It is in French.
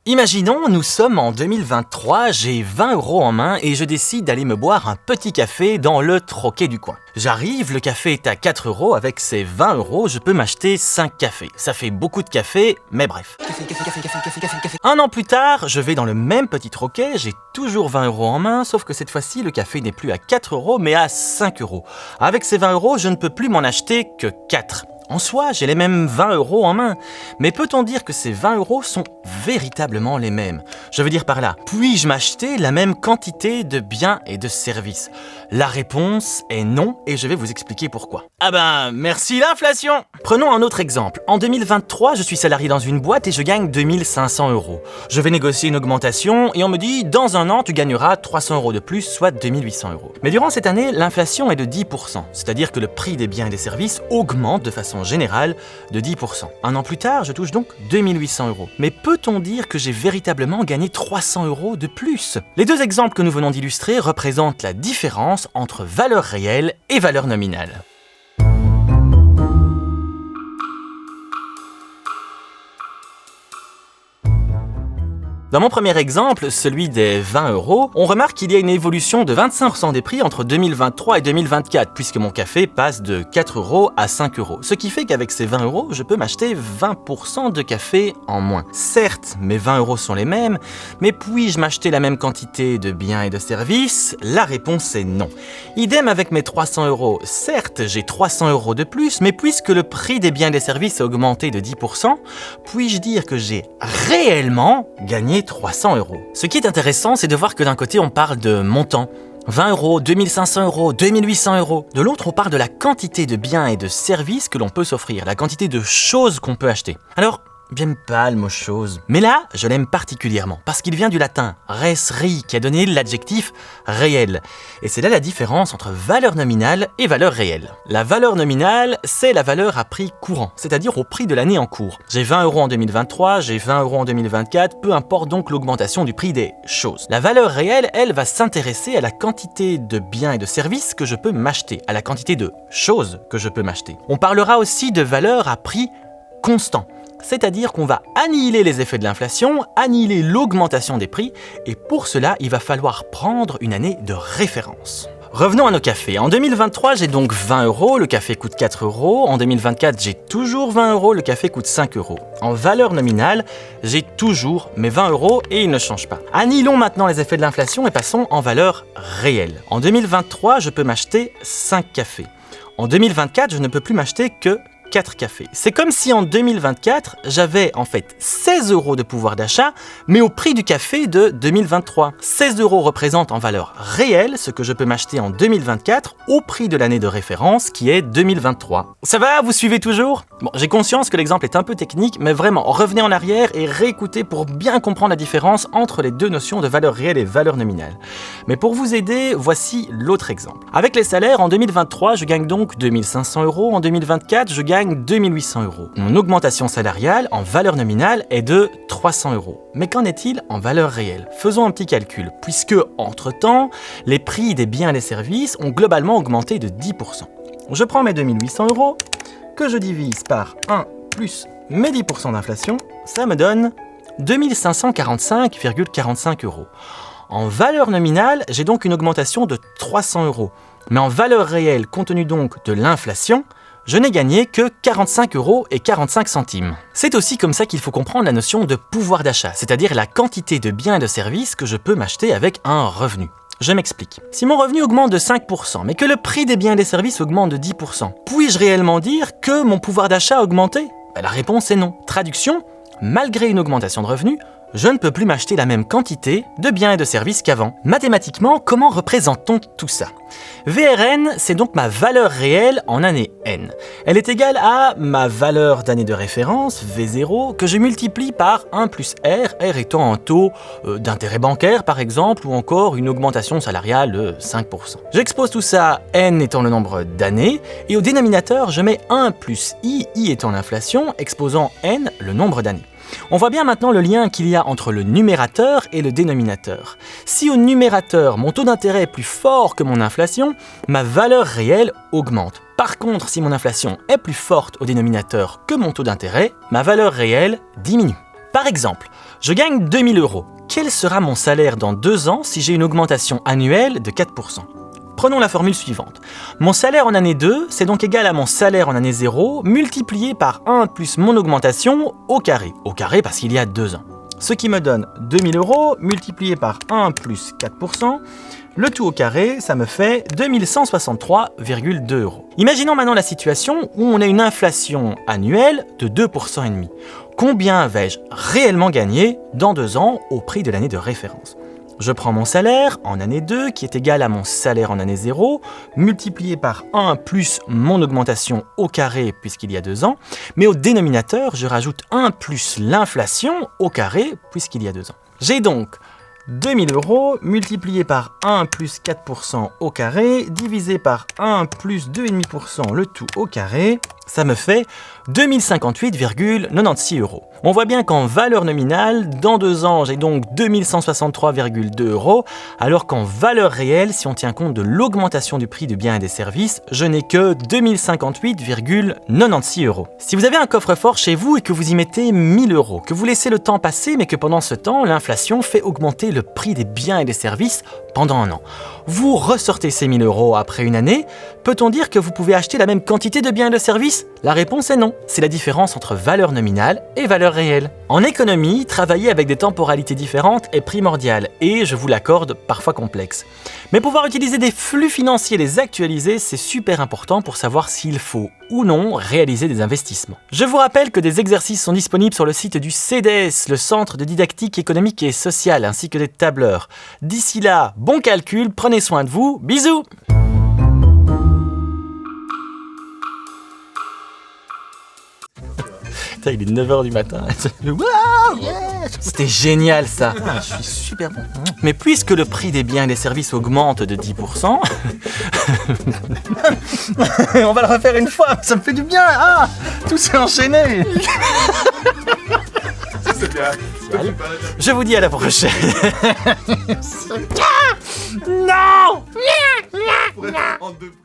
Imaginons, nous sommes en 2023, j'ai 20 € en main et je décide d'aller me boire un petit café dans le troquet du coin. J'arrive, le café est à 4 €, avec ces 20 €, je peux m'acheter 5 cafés. Ça fait beaucoup de café, mais bref. Café. Un an plus tard, je vais dans le même petit troquet, j'ai toujours 20 € en main, sauf que cette fois-ci, le café n'est plus à 4 € mais à 5 €. Avec ces 20 €, je ne peux plus m'en acheter que 4. En soi, j'ai les mêmes 20 € en main, mais peut-on dire que ces 20 € sont véritablement les mêmes ? Je veux dire par là, puis-je m'acheter la même quantité de biens et de services ? La réponse est non, et je vais vous expliquer pourquoi. Ah ben, merci l'inflation ! Prenons un autre exemple. En 2023, je suis salarié dans une boîte et je gagne 2500 €. Je vais négocier une augmentation et on me dit, dans un an, tu gagneras 300 € de plus, soit 2800 €. Mais durant cette année, l'inflation est de 10%, c'est-à-dire que le prix des biens et des services augmente de façon générale de 10%. Un an plus tard, je touche donc 2800 €. Mais peut-on dire que j'ai véritablement gagné 300 € de plus ? Les deux exemples que nous venons d'illustrer représentent la différence entre valeur réelle et valeur nominale. Dans mon premier exemple, celui des 20 €, on remarque qu'il y a une évolution de 25% des prix entre 2023 et 2024, puisque mon café passe de 4 € à 5 €. Ce qui fait qu'avec ces 20 €, je peux m'acheter 20% de café en moins. Certes, mes 20 € sont les mêmes, mais puis-je m'acheter la même quantité de biens et de services ? La réponse est non. Idem avec mes 300 €. Certes, j'ai 300 € de plus, mais puisque le prix des biens et des services a augmenté de 10%, puis-je dire que j'ai réellement gagné 300 €. Ce qui est intéressant, c'est de voir que d'un côté, on parle de montant. 20 €, 2500 €, 2800 €. De l'autre, on parle de la quantité de biens et de services que l'on peut s'offrir, la quantité de choses qu'on peut acheter. Alors, j'aime pas le mot chose. Mais là, je l'aime particulièrement, parce qu'il vient du latin res rei, qui a donné l'adjectif réel. Et c'est là la différence entre valeur nominale et valeur réelle. La valeur nominale, c'est la valeur à prix courant, c'est-à-dire au prix de l'année en cours. J'ai 20 € en 2023, j'ai 20 € en 2024, peu importe donc l'augmentation du prix des choses. La valeur réelle, elle, va s'intéresser à la quantité de biens et de services que je peux m'acheter, à la quantité de choses que je peux m'acheter. On parlera aussi de valeur à prix constant. C'est-à-dire qu'on va annihiler les effets de l'inflation, annihiler l'augmentation des prix, et pour cela, il va falloir prendre une année de référence. Revenons à nos cafés. En 2023, j'ai donc 20 €, le café coûte 4 €. En 2024, j'ai toujours 20 €, le café coûte 5 €. En valeur nominale, j'ai toujours mes 20 € et ils ne changent pas. Annihilons maintenant les effets de l'inflation et passons en valeur réelle. En 2023, je peux m'acheter 5 cafés. En 2024, je ne peux plus m'acheter que 4 cafés. C'est comme si en 2024, j'avais en fait 16 € de pouvoir d'achat, mais au prix du café de 2023. 16 € représente en valeur réelle ce que je peux m'acheter en 2024 au prix de l'année de référence qui est 2023. Ça va, vous suivez toujours ? Bon, j'ai conscience que l'exemple est un peu technique, mais vraiment, revenez en arrière et réécoutez pour bien comprendre la différence entre les deux notions de valeur réelle et valeur nominale. Mais pour vous aider, voici l'autre exemple. Avec les salaires, en 2023, je gagne donc 2500 €, en 2024, je gagne 2800 €. Mon augmentation salariale en valeur nominale est de 300 €. Mais qu'en est-il en valeur réelle ? Faisons un petit calcul, puisque, entre-temps, les prix des biens et des services ont globalement augmenté de 10%. Je prends mes 2800 € que je divise par 1 plus mes 10% d'inflation, ça me donne 2545,45 €. En valeur nominale, j'ai donc une augmentation de 300 €. Mais en valeur réelle, compte tenu donc de l'inflation, je n'ai gagné que 45,45 €. C'est aussi comme ça qu'il faut comprendre la notion de pouvoir d'achat, c'est-à-dire la quantité de biens et de services que je peux m'acheter avec un revenu. Je m'explique. Si mon revenu augmente de 5%, mais que le prix des biens et des services augmente de 10%, puis-je réellement dire que mon pouvoir d'achat a augmenté ? La réponse est non. Traduction, malgré une augmentation de revenus, je ne peux plus m'acheter la même quantité de biens et de services qu'avant. Mathématiquement, comment représente-t-on tout ça ? VRN, c'est donc ma valeur réelle en année N. Elle est égale à ma valeur d'année de référence, V0, que je multiplie par 1 plus R, R étant un taux d'intérêt bancaire par exemple, ou encore une augmentation salariale de 5%. J'expose tout ça, N étant le nombre d'années, et au dénominateur, je mets 1 plus I étant l'inflation, exposant N le nombre d'années. On voit bien maintenant le lien qu'il y a entre le numérateur et le dénominateur. Si au numérateur, mon taux d'intérêt est plus fort que mon inflation, ma valeur réelle augmente. Par contre, si mon inflation est plus forte au dénominateur que mon taux d'intérêt, ma valeur réelle diminue. Par exemple, Je gagne 2000 euros. Quel sera mon salaire dans 2 ans si j'ai une augmentation annuelle de 4%? Prenons la formule suivante. Mon salaire en année 2, c'est donc égal à mon salaire en année 0, multiplié par 1 plus mon augmentation au carré. Au carré parce qu'il y a 2 ans. Ce qui me donne 2000 euros multiplié par 1 plus 4%. Le tout au carré, ça me fait 2163,2 euros. Imaginons maintenant la situation où on a une inflation annuelle de 2,5%. Combien vais-je réellement gagner dans 2 ans au prix de l'année de référence? Je prends mon salaire en année 2 qui est égal à mon salaire en année 0, multiplié par 1 plus mon augmentation au carré puisqu'il y a 2 ans, mais au dénominateur, je rajoute 1 plus l'inflation au carré puisqu'il y a 2 ans. J'ai donc 2000 euros multiplié par 1 plus 4% au carré, divisé par 1 plus 2,5% le tout au carré, ça me fait 2058,96 euros. On voit bien qu'en valeur nominale, dans 2 ans, j'ai donc 2163,2 euros, alors qu'en valeur réelle, si on tient compte de l'augmentation du prix des biens et des services, je n'ai que 2058,96 euros. Si vous avez un coffre-fort chez vous et que vous y mettez 1000 euros, que vous laissez le temps passer, mais que pendant ce temps, l'inflation fait augmenter le prix des biens et des services pendant un an, vous ressortez ces 1000 euros après une année, peut-on dire que vous pouvez acheter la même quantité de biens et de services? La réponse est non. C'est la différence entre valeur nominale et valeur réelle. En économie, travailler avec des temporalités différentes est primordial et, je vous l'accorde, parfois complexe. Mais pouvoir utiliser des flux financiers et les actualiser, c'est super important pour savoir s'il faut ou non réaliser des investissements. Je vous rappelle que des exercices sont disponibles sur le site du CDS, le Centre de didactique économique et sociale, ainsi que des tableurs. D'ici là, bon calcul, prenez soin de vous, bisous! Il est 9h du matin. C'était génial ça. Je suis super bon. Mais puisque le prix des biens et des services augmente de 10%, on va le refaire une fois, ça me fait du bien. Ah, tout s'est enchaîné. C'est bien. je vous dis à la prochaine. Non. Pour être en deux prix.